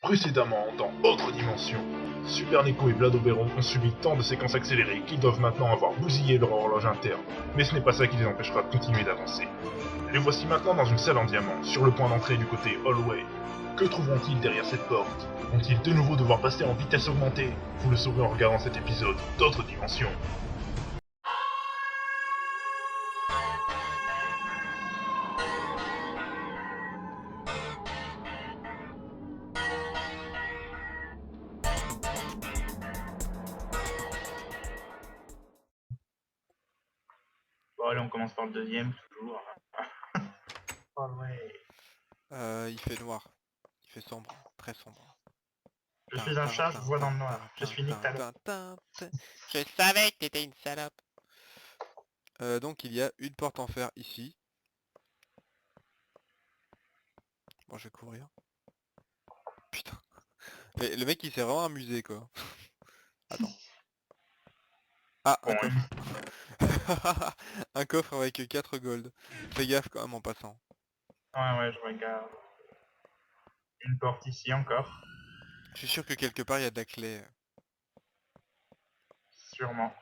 Précédemment, dans Autre Dimension, Super Nico et Vlad Oberon ont subi tant de séquences accélérées qu'ils doivent maintenant avoir bousillé leur horloge interne. Mais ce n'est pas ça qui les empêchera de continuer d'avancer. Les voici maintenant dans une salle en diamant, sur le point d'entrée du côté Hallway. Que trouveront-ils derrière cette porte? Vont-ils de nouveau devoir passer en vitesse augmentée? Vous le saurez en regardant cet épisode d'Autre Dimension. Bon, allez, on commence par le deuxième, toujours. Oh ouais. Il fait noir. Il fait sombre. Très sombre. Je suis un chat, je vois dans le noir. Je suis Nick Talon. Je savais que t'étais une salope. Donc il y a une porte en fer ici. Bon, je vais courir. Putain. Mais le mec il s'est vraiment amusé quoi. Attends. Ah, un Bon, coffre. Un coffre avec 4 gold. Fais gaffe quand même en passant. ouais, je regarde. Une porte ici encore. Je suis sûr que quelque part il y a de la clé. Sûrement.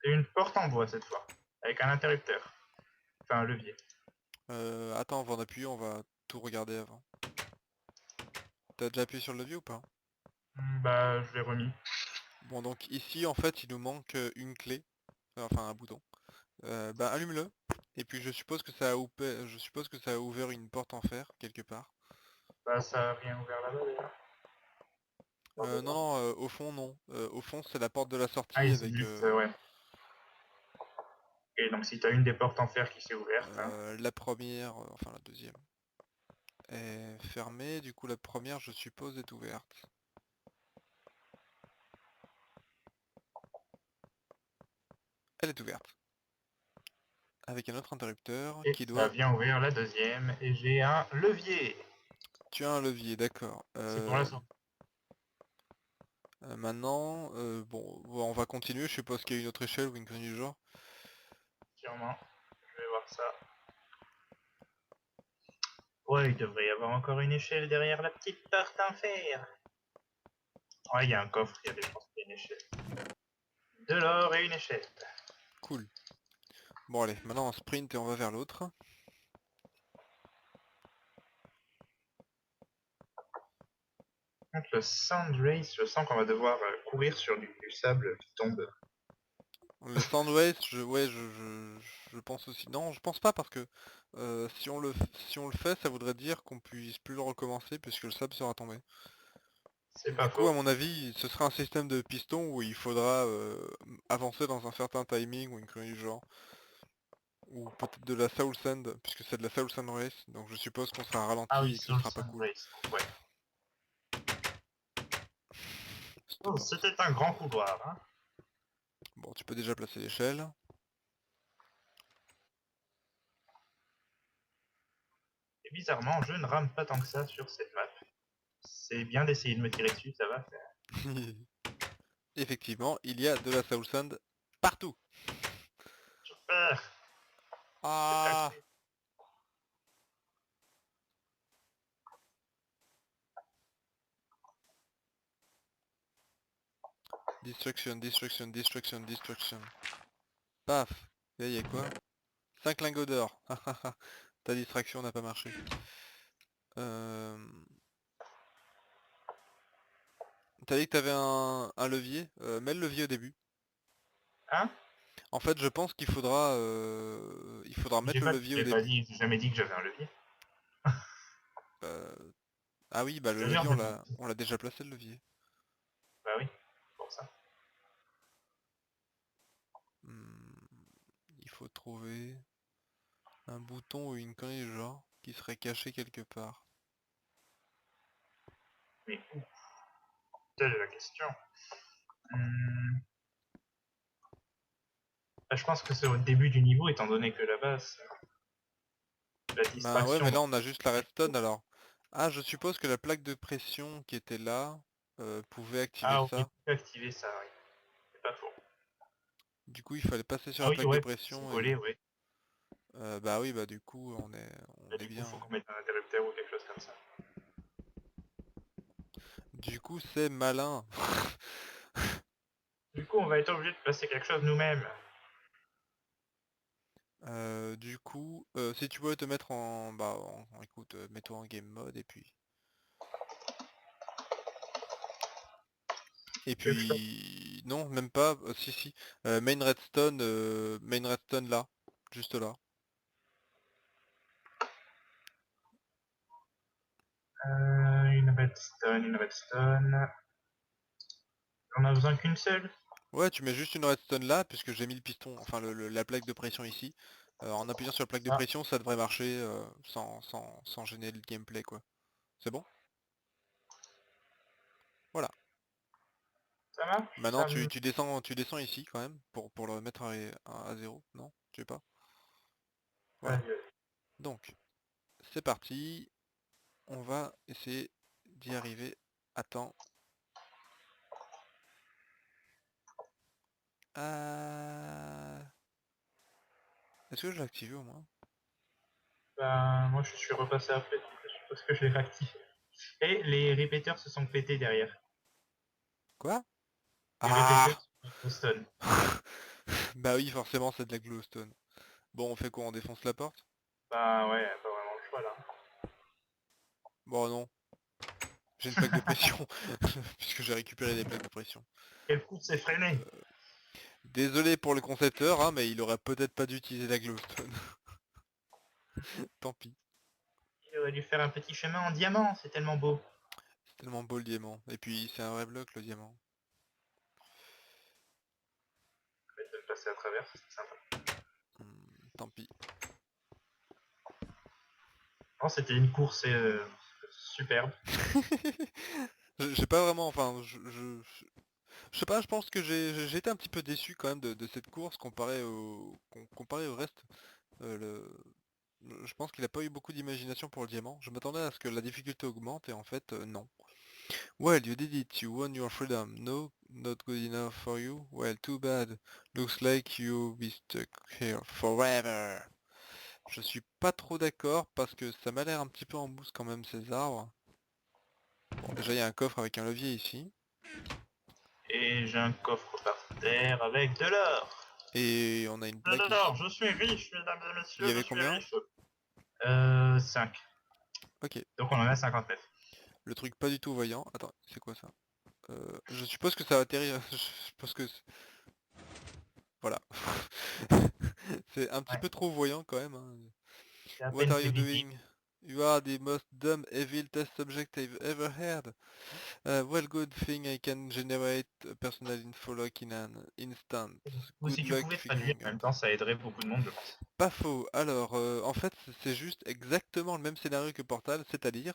Et une porte en bois cette fois. Avec un interrupteur. Enfin, un levier. Attends, avant d'appuyer, on va tout regarder avant. T'as déjà appuyé sur le levier ou pas? Bah, je l'ai remis. Bon donc ici en fait il nous manque une clé. Enfin un bouton. Bah allume-le. Et puis je suppose que ça a ouvert une porte en fer quelque part. Bah, ça a rien ouvert là-bas déjà. Non, non, au fond non. Au fond c'est la porte de la Ah, sortie c'est avec juste, ouais. Et donc, si t'as une des portes en fer qui s'est ouverte, hein. la première, enfin la deuxième est fermée. Du coup la première je suppose est ouverte. Elle est ouverte. Avec un autre interrupteur Et qui ça doit... vient ouvrir la deuxième. Et j'ai un levier. Tu as un levier, d'accord. C'est pour la sortie. Maintenant, bon, on va continuer. Je suppose qu'il y a une autre échelle ou une connerie du genre. Sûrement. Je vais voir ça. Ouais, il devrait y avoir encore une échelle derrière la petite porte en fer. Ouais, il y a un coffre, il y a des chances qu'il y ait une échelle. De l'or et une échelle. Cool. Bon allez, maintenant on sprint et on va vers l'autre. Contre le Sound Race, je sens qu'on va devoir courir sur du sable qui tombe. Le Soundwave, ouais, je pense aussi. Non, je pense pas parce que si on le fait, ça voudrait dire qu'on puisse plus le recommencer puisque le sable sera tombé. C'est pas Du coup, à faux. mon avis, ce sera un système de piston où il faudra avancer dans un certain timing ou une connerie du genre. Ou peut-être de la Soul Sand, puisque c'est de la Soul Sand Race, donc je suppose qu'on sera Ah ralenti oui, et que ce sur le sera pas Sound cool. Race, ouais. Cette Oh, porte. c'était un grand couloir, hein. Bon, tu peux déjà placer l'échelle. Et bizarrement, je ne rame pas tant que ça sur cette map. C'est bien d'essayer de me tirer dessus, ça va faire. Effectivement, il y a de la Soul Sand partout. Super. C'est Ah! tracté. Destruction, destruction, destruction, destruction. Paf! Et là, il y a quoi? 5 lingots d'or. Ta distraction n'a pas marché. Euh... T'as dit que t'avais un levier? Mets le levier au début. Hein? En fait, je pense qu'il faudra mettre le levier au début. J'ai jamais dit que j'avais un levier. Euh, Ah oui, bah Je le te jure, levier, j'ai dit. on l'a déjà placé le levier. Bah oui, pour ça. Hmm, il faut trouver un bouton ou une connerie du genre qui serait caché quelque part. Mais où? Telle est la question. Hmm. Bah, je pense que c'est au début du niveau, étant donné que là-bas, la Bah ouais, distraction. mais là on a juste la redstone alors. Ah, je suppose que la plaque de pression qui était là pouvait activer Ah oui, ça. on peut activer ça, oui. C'est pas faux. Du coup, il fallait passer sur Ah la oui, plaque de ouais, c'est pression collé, ouais. Bah oui, bah du coup on Et est du coup, bien. faut qu'on mette un interrupteur ou quelque chose comme ça. Du coup c'est malin. Du coup, on va être obligé de passer quelque chose nous-mêmes. Du coup, si tu veux te mettre en... Bah écoute, mets-toi en game mode et puis... Et Quelque chose. puis... Non, même pas, si si. Main redstone là, juste là. Une redstone. On a besoin qu'une seule. Ouais, tu mets juste une redstone là, puisque j'ai mis le piston, enfin la plaque de pression ici. En appuyant sur la plaque de Ah, pression, ça devrait marcher sans gêner le gameplay quoi. C'est bon? Voilà. ça marche, Maintenant ça me... tu descends ici quand même, pour le mettre à zéro. Non? Tu veux pas? Voilà. Allez, Donc, c'est parti. On va essayer d'y arriver à temps. Est-ce que je l'ai activé au moins? ben, moi, je suis repassé après, donc je suppose que je l'ai réactivé. Et les répéteurs se sont pétés derrière. Quoi? Les répéteurs Ah! sont stun. Bah oui, forcément c'est de la glowstone. Bon, on fait quoi? On défonce la porte? Ben ouais, pas vraiment le choix là. Bon non, j'ai une plaque de pression, puisque j'ai récupéré des plaques de pression. Quel coup s'est freiné. Désolé pour le concepteur, hein, mais il aurait peut-être pas dû utiliser la glowstone. Tant pis, Il aurait dû faire un petit chemin en diamant, c'est tellement beau. c'est tellement beau le diamant. Et puis c'est un vrai bloc le diamant. Le fait de passer à travers, c'est sympa. Tant pis. Non, c'était une course superbe. J'ai pas vraiment, enfin, je sais pas, je pense que j'ai été un petit peu déçu quand même de cette course comparé au reste. Je pense qu'il a pas eu beaucoup d'imagination pour le diamant. Je m'attendais à ce que la difficulté augmente et en fait non. Well, you did it, you won your freedom. No, not good enough for you? Well, too bad. Looks like you'll be stuck here forever. Je suis pas trop d'accord parce que ça m'a l'air un petit peu en mousse quand même ces arbres. Bon, déjà il y a un coffre avec un levier ici. Et j'ai un coffre par terre avec de l'or. Et on a une De plaque l'or, ici. je suis riche, mesdames et Il y messieurs, je avait suis combien? riche. 5. Ok. Donc on en a 59. Le truc pas du tout voyant. Attends, c'est quoi ça? Je suppose que ça va atterrir. Je suppose que... Voilà. C'est un petit Ouais, peu trop voyant quand même, hein. c'est à What peine are you prévisible. doing? You are the most dumb evil test subject I've ever heard. Well, good thing I can generate a personal info lock in an instant. Ou si Good tu luck pouvais traduire figuring en même out. temps, ça aiderait beaucoup de monde, je pense. Pas faux. Alors, en fait, c'est juste exactement le même scénario que Portal, c'est-à-dire,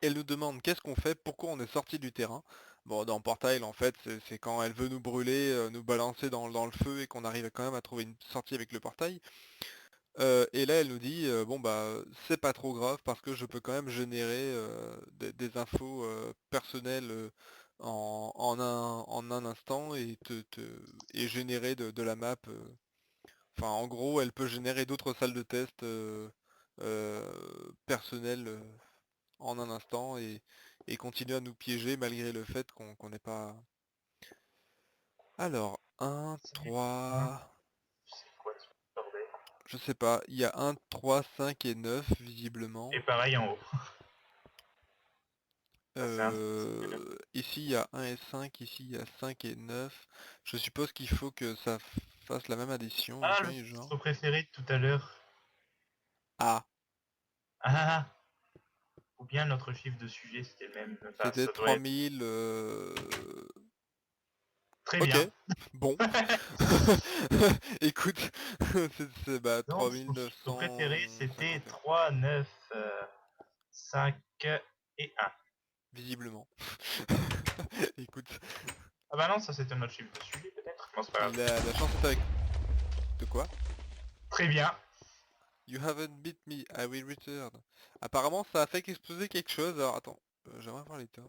elle nous demande qu'est-ce qu'on fait, pourquoi on est sorti du terrain. Bon, dans Portal, en fait, c'est quand elle veut nous brûler, nous balancer dans le feu et qu'on arrive quand même à trouver une sortie avec le portail. Et là, elle nous dit, bon bah, c'est pas trop grave parce que je peux quand même générer des infos personnelles en un instant et et générer de la map. Enfin, en gros, elle peut générer d'autres salles de test personnelles en un instant et continuer à nous piéger malgré le fait qu'on n'ait pas... Alors, un C'est hein, 3 c'est quoi ce bordel? je sais pas, il y a un 3 5 et 9 visiblement. Et pareil en haut. Ça, c'est un... Ici il y a un et 5, ici il y a 5 et 9. Je suppose qu'il faut que ça fasse la même addition, une Ah, le connerie du genre. titre préféré de tout à l'heure. Ah, Ah, ah, ah. Ou bien notre chiffre de sujet, c'était le même. Enfin, c'était ça doit être 3000... très Ok, bien. bon. Écoute, bah, Donc, son chiffre préféré, c'était 3951, 3, 9, 5 et 1. visiblement. Écoute, Ah bah non, ça c'était notre chiffre de sujet peut-être. Bon, c'est pas grave. la chance est avec... De quoi? Très bien. You haven't beat me, I will return. Apparemment ça a fait exploser quelque chose, alors attends, j'aimerais voir l'état.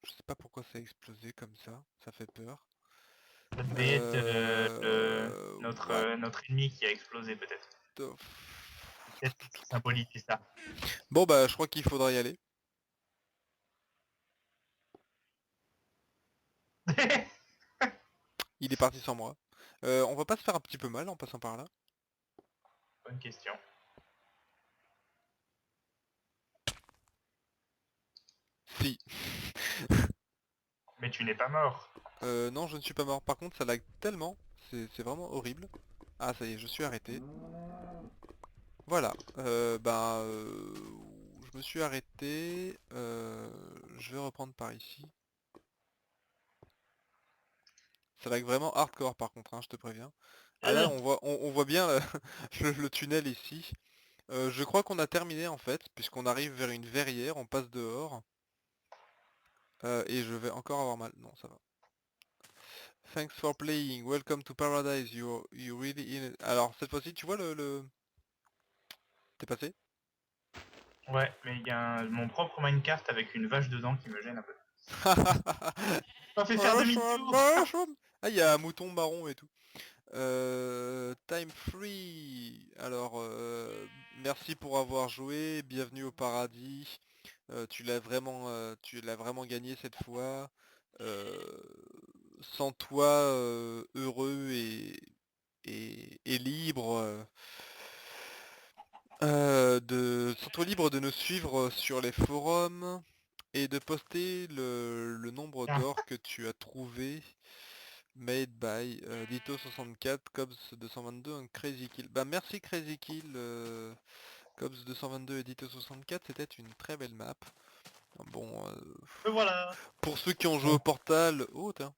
Je sais pas pourquoi ça a explosé comme ça fait peur. Ça devait être notre ennemi qui a explosé peut-être. What the Peut-être pour symboliser ça. Bon bah je crois qu'il faudra y aller. Il est parti sans moi. On va pas se faire un petit peu mal en passant par là? Bonne question. Si. Mais tu n'es pas mort. Non, je ne suis pas mort. Par contre, ça lag tellement. C'est vraiment horrible. Ah, ça y est, je suis arrêté. Voilà. Je me suis arrêté. Je vais reprendre par ici. Ça lag vraiment hardcore par contre, hein, je te préviens. Ah là, on voit bien le tunnel ici. Je crois qu'on a terminé en fait, puisqu'on arrive vers une verrière, on passe dehors. Et je vais encore avoir mal. Non, ça va. Thanks for playing, welcome to paradise, you really in it. Alors cette fois-ci, tu vois le... T'es passé? Ouais, mais il y a mon propre minecart avec une vache dedans qui me gêne un peu. On fait faire demi-tour. Ah, il y a un mouton marron et tout. Time free. Alors, merci pour avoir joué, bienvenue au paradis. Tu l'as vraiment gagné cette fois. Sans toi, heureux et libre. Sens-toi libre de nous suivre sur les forums et de poster le nombre Ah. d'or que tu as trouvé. Made by Dito64, Cobs222, un Crazy Kill. Bah merci Crazy Kill, Cobs222 et Dito64, c'était une très belle map. Bon, Et voilà. pour ceux qui ont joué au Portal... Oh tiens,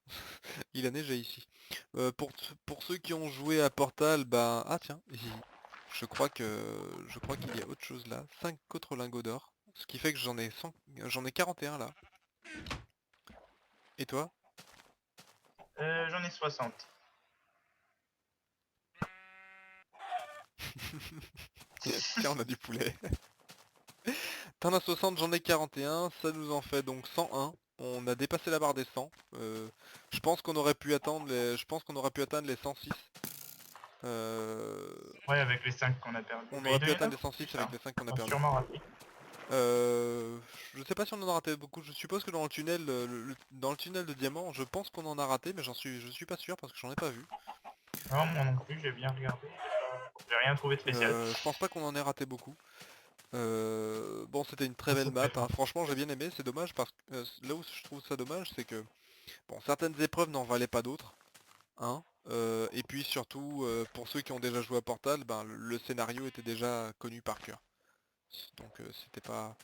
il a neigé ici. Pour ceux qui ont joué à Portal, bah... Ah tiens, je crois qu'il y a autre chose là. 5 autres lingots d'or. Ce qui fait que j'en ai 41 là. Et toi? J'en ai 60. Tiens, on a du poulet. T'en as 60, j'en ai 41, ça nous en fait donc 101. On a dépassé la barre des 100. Je pense qu'on aurait pu atteindre les 106. Ouais, avec les 5 qu'on a perdus. On Mais aurait il doit pu y en atteindre les avoir 106 plus, avec hein. les 5 qu'on a On a perdus. sûrement raté. Je sais pas si on en a raté beaucoup. Je suppose que dans le tunnel, dans le tunnel de diamant, je pense qu'on en a raté, mais je suis pas sûr parce que j'en ai pas vu. Non, moi non plus, j'ai bien regardé. J'ai rien trouvé de spécial. Je pense pas qu'on en ait raté beaucoup. Bon, c'était une très belle map, hein. Franchement j'ai bien aimé, c'est dommage parce que là où je trouve ça dommage, c'est que bon, certaines épreuves n'en valaient pas d'autres, hein. Et puis surtout, pour ceux qui ont déjà joué à Portal, ben, le scénario était déjà connu par cœur. Donc c'était pas...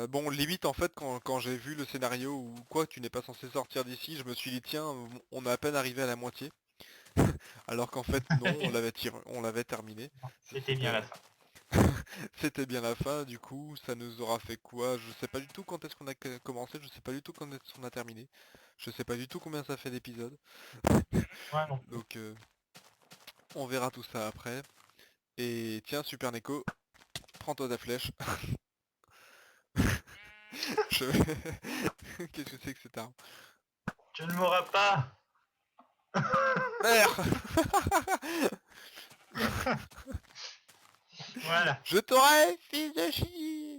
bon, limite en fait, quand j'ai vu le scénario ou quoi, tu n'es pas censé sortir d'ici, je me suis dit tiens, on a à peine arrivé à la moitié. Alors qu'en fait non, on l'avait terminé. C'était bien la fin. C'était bien la fin, du coup, ça nous aura fait quoi? Je sais pas du tout quand est-ce qu'on a commencé, je sais pas du tout quand est-ce qu'on a terminé. Je sais pas du tout combien ça fait d'épisodes. Ouais, non. Donc on verra tout ça après. Et tiens, Super Neko, prends-toi ta flèche. Je... Qu'est-ce que c'est que cette arme? Tu ne mourras pas. Merde. Voilà. Je t'aurai, fils de chi.